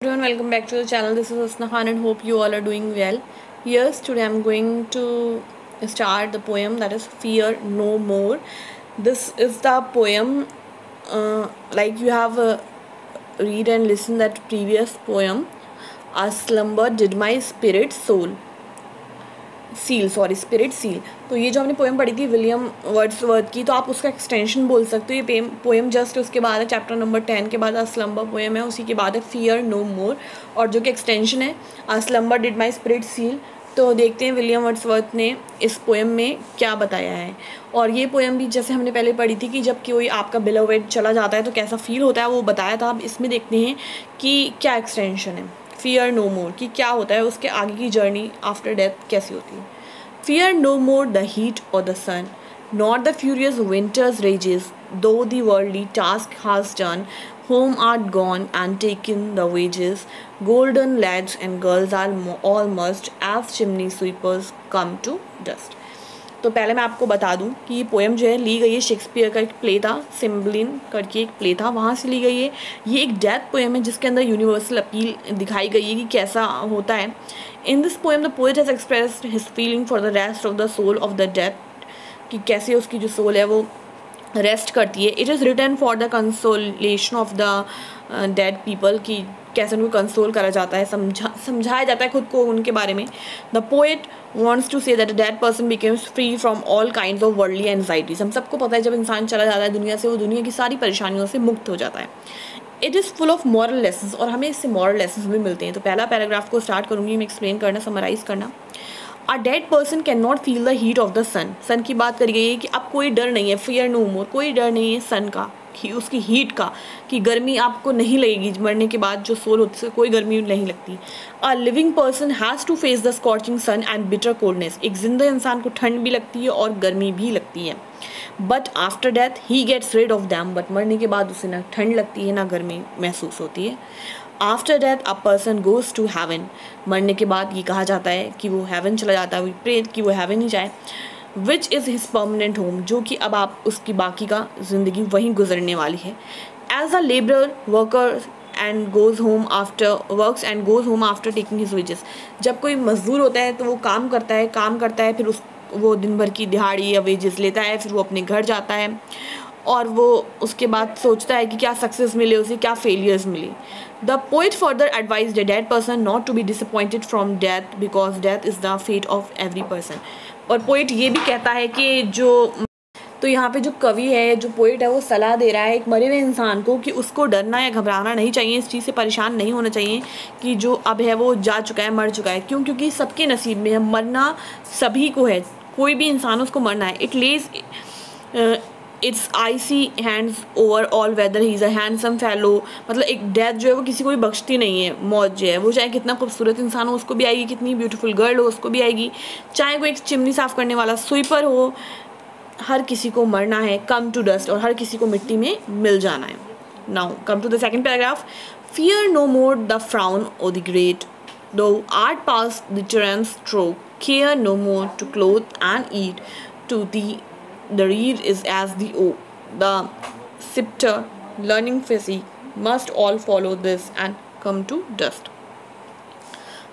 Everyone, welcome back to the channel. This is Husna Khan and hope you all are doing well. Yes, today I'm going to start the poem that is Fear No More. This is the poem, like you have read and listen that previous poem. A slumber did my spirit soul. Spirit seal. तो ये जो हमने poem पढ़ी थी William Wordsworth की, तो आप उसका एक्सटेंशन बोल सकते हो। ये पोएम जस्ट उसके बाद है, चैप्टर नंबर 10 के बाद स्लम्बर पोएम है, उसी के बाद है फियर नो मोर, और जो कि एक्सटेंशन है slumber did my spirit seal. तो देखते हैं विलियम वर्ड्सवर्थ ने इस पोएम में क्या बताया है। और ये पोएम भी जैसे हमने पहले पढ़ी थी कि जब कोई आपका बिलोवेड चला जाता है तो कैसा फील होता है, वो बताया था। अब इसमें देखते हैं कि क्या एक्सटेंशन है फियर नो मोर, कि क्या होता है, उसके आगे की जर्नी आफ्टर डेथ कैसी होती है। Fear no more the heat or the sun, nor the furious winter's rages, though the worldly task has done, home art gone and taken the wages, golden lads and girls are all must as chimney sweepers come to dust. तो पहले मैं आपको बता दूं कि ये poem जो है ली गई है, शेक्सपियर का एक प्ले था, सिम्बलिन करके एक प्ले था, वहाँ से ली गई है। ये एक डेथ पोएम है जिसके अंदर यूनिवर्सल अपील दिखाई गई है कि कैसा होता है। In this poem the poet has expressed his feeling for the rest of the soul of the death, कि कैसे उसकी जो सोल है वो रेस्ट करती है। It is written for the consolation of the dead people, कि कैसे उनको कंसोल करा जाता है, समझाया जाता है खुद को उनके बारे में। The poet wants to say that a dead person becomes free from all kinds of worldly anxieties. हम सबको पता है जब इंसान चला जाता है दुनिया से, वो दुनिया की सारी परेशानियों से मुक्त हो जाता है। It is full of moral lessons, और हमें इससे मॉरल लेसन्स भी मिलते हैं। तो पहला पैराग्राफ को स्टार्ट करूँगी मैं एक्सप्लेन करना, समराइज़ करना। A dead person can not feel the heat of the sun. Sun की बात करी गई है कि अब कोई डर नहीं है, फियर नो मोर, कोई डर नहीं है सन का, कि उसकी हीट का, कि गर्मी आपको नहीं लगेगी मरने के बाद, जो सोल होती है कोई गर्मी नहीं लगती। A living person has to face the scorching sun and bitter coldness. एक जिंदा इंसान को ठंड भी लगती है और गर्मी भी लगती है। But after death he gets rid of them, but मरने के बाद उसे ना ठंड लगती है ना गर्मी महसूस होती है। After death a person goes to heaven, मरने के बाद ये कहा जाता है कि वो हेवन चला जाता है, वी प्रे कि वो हेवन ही जाए। Which is his permanent home, जो कि अब आप उसकी बाकी का ज़िंदगी वहीं गुजरने वाली है। As a labourer worker and goes home after works and goes home after taking his wages. जब कोई मजदूर होता है तो वो काम करता है, फिर वो दिन भर की दिहाड़ी या वेजेस लेता है, फिर वो अपने घर जाता है और वो उसके बाद सोचता है कि क्या सक्सेस मिले उसे, क्या फेलियर्स मिले। The poet further advise the dead person not to be disappointed from death, because death is the fate of every person. और पोइट ये भी कहता है कि तो यहाँ पे जो कवि है, जो पोइट है, वो सलाह दे रहा है एक मरे हुए इंसान को कि उसको डरना या घबराना नहीं चाहिए, इस चीज़ से परेशान नहीं होना चाहिए कि जो अब है वो जा चुका है, मर चुका है। क्यों? क्योंकि सबके नसीब में है, मरना सभी को है, कोई भी इंसान उसको मरना है। It Lay's it's IC hands over all weather he is a handsome fellow. मतलब एक डेथ जो है वो किसी को भी बख्शती नहीं है। मौत जो है वो चाहे कितना खूबसूरत इंसान हो उसको भी आएगी, कितनी ब्यूटीफुल गर्ल हो उसको भी आएगी, चाहे कोई एक चिमनी साफ़ करने वाला स्वीपर हो, हर किसी को मरना है। कम टू डस्ट, और हर किसी को मिट्टी में मिल जाना है। Now come to the second paragraph. Fear no more the frown o' the great, thou art past the tyrant's stroke, care no more to clothe and eat, to the reed is as the oak, the scepter learning physique must all follow this and come to dust।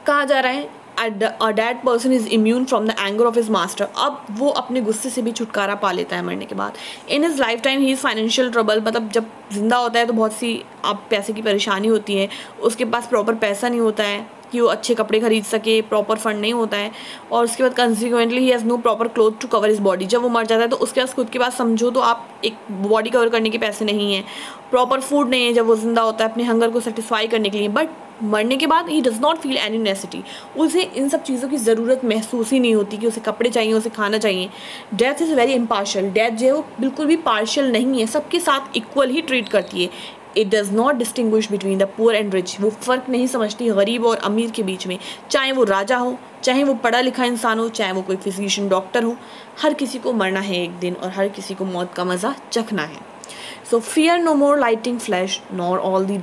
कहा जा रहा है a dead person is immune from the anger of his master। अब वो अपने गुस्से से भी छुटकारा पा लेता है मरने के बाद। in his lifetime he is financial trouble, मतलब जब जिंदा होता है तो बहुत सी आप पैसे की परेशानी होती है, उसके पास प्रॉपर पैसा नहीं होता है कि वो अच्छे कपड़े खरीद सके, प्रॉपर फंड नहीं होता है, और उसके बाद consequently he has no proper cloth to cover his body. जब वो मर जाता है तो उसके पास खुद के पास समझो तो आप एक बॉडी कवर करने के पैसे नहीं हैं, प्रॉपर फूड नहीं है जब वो जिंदा होता है अपने हंगर को सेटिस्फाई करने के लिए। बट मरने के बाद he does not feel any necessity, उसे इन सब चीज़ों की ज़रूरत महसूस ही नहीं होती कि उसे कपड़े चाहिए, उसे खाना चाहिए। Death is very impartial, death जो है वो बिल्कुल भी पार्शल नहीं है, सबके साथ इक्वल ही ट्रीट करती है। It does not distinguish between the poor and rich, वो फ़र्क नहीं समझती गरीब और अमीर के बीच में, चाहे वो राजा हो, चाहे वो पढ़ा लिखा इंसान हो, चाहे वो कोई फिजिशियन डॉक्टर हो, हर किसी को मरना है एक दिन और हर किसी को मौत का मज़ा चखना है। So fear no more lighting flesh, nor all the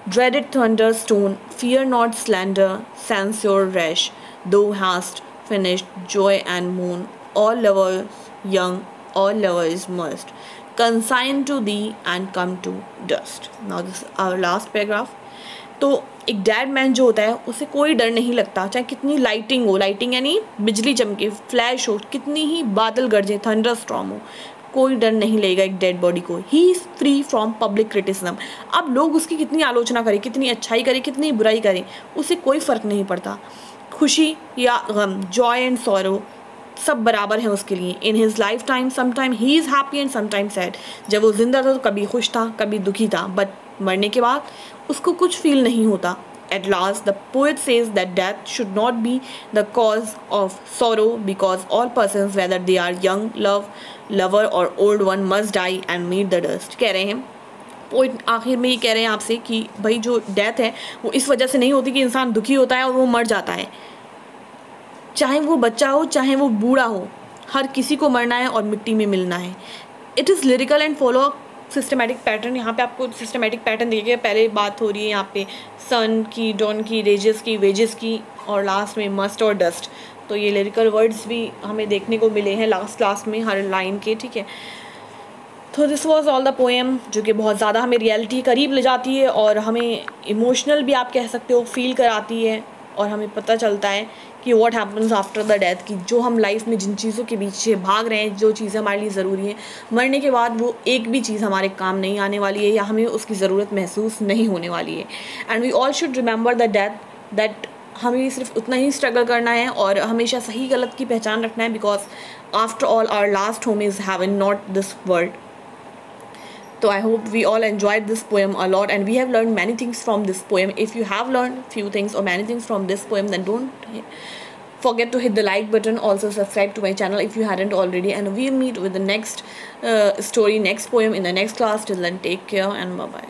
dreaded thunderstone. Fear not slander, censure rash. Thou hast finished joy and moon. All lovers young, all lovers must consign to thee and come to dust. Now this is our last paragraph. तो एक dead man जो होता है उसे कोई डर नहीं लगता, चाहे कितनी लाइटिंग हो, लाइटिंग यानी बिजली चमके, फ्लैश हो, कितनी ही बादल गरजे, थंडर स्टॉर्म हो, कोई डर नहीं लगेगा एक डेड बॉडी को। He is free from public criticism. अब लोग उसकी कितनी आलोचना करें, कितनी अच्छाई करें, कितनी बुराई करें, उसे कोई फ़र्क नहीं पड़ता। खुशी या गम, जॉय एंड सॉरो सब बराबर हैं उसके लिए। In his life time sometime he is happy and sometime sad. जब वो जिंदा था तो कभी खुश था, कभी दुखी था, बट मरने के बाद उसको कुछ फील नहीं होता। At last, the poet says that death should not be the cause of sorrow because all persons, whether they are young, lover or old one, must die and meet the dust. कह रहे हैं poet आखिर में ये कह रहे हैं आपसे कि भाई जो डेथ है वो इस वजह से नहीं होती कि इंसान दुखी होता है और वो मर जाता है। चाहे वो बच्चा हो, चाहे वो बूढ़ा हो, हर किसी को मरना है और मिट्टी में मिलना है। It is lyrical and follow systematic pattern. यहाँ पे आपको सिस्टमेटिक पैटर्न देखिए, पहले बात हो रही है यहाँ पे सन की, डॉन की, रेजेस की, वेजेस की, और लास्ट में मस्ट और डस्ट। तो ये लिरिकल वर्ड्स भी हमें देखने को मिले हैं लास्ट में हर लाइन के, ठीक है। तो this was all the poem, जो कि बहुत ज़्यादा हमें रियलिटी करीब ले जाती है और हमें इमोशनल भी आप कह सकते हो फील कराती है, और हमें पता चलता है कि what happens after the death, की जो हम लाइफ में जिन चीज़ों के पीछे भाग रहे हैं, जो चीज़ें हमारे लिए ज़रूरी हैं, मरने के बाद वो एक भी चीज़ हमारे काम नहीं आने वाली है या हमें उसकी ज़रूरत महसूस नहीं होने वाली है। And we all should remember the death that हमें सिर्फ उतना ही स्ट्रगल करना है और हमेशा सही गलत की पहचान रखना है, because after all our last home is heaven, not this world. So I hope we all enjoyed this poem a lot and we have learned many things from this poem. If you have learned few things or many things from this poem, then don't forget to hit the like button. Also subscribe to my channel if you hadn't already, and we'll meet with the next story, next poem in the next class. Till then, take care and bye bye.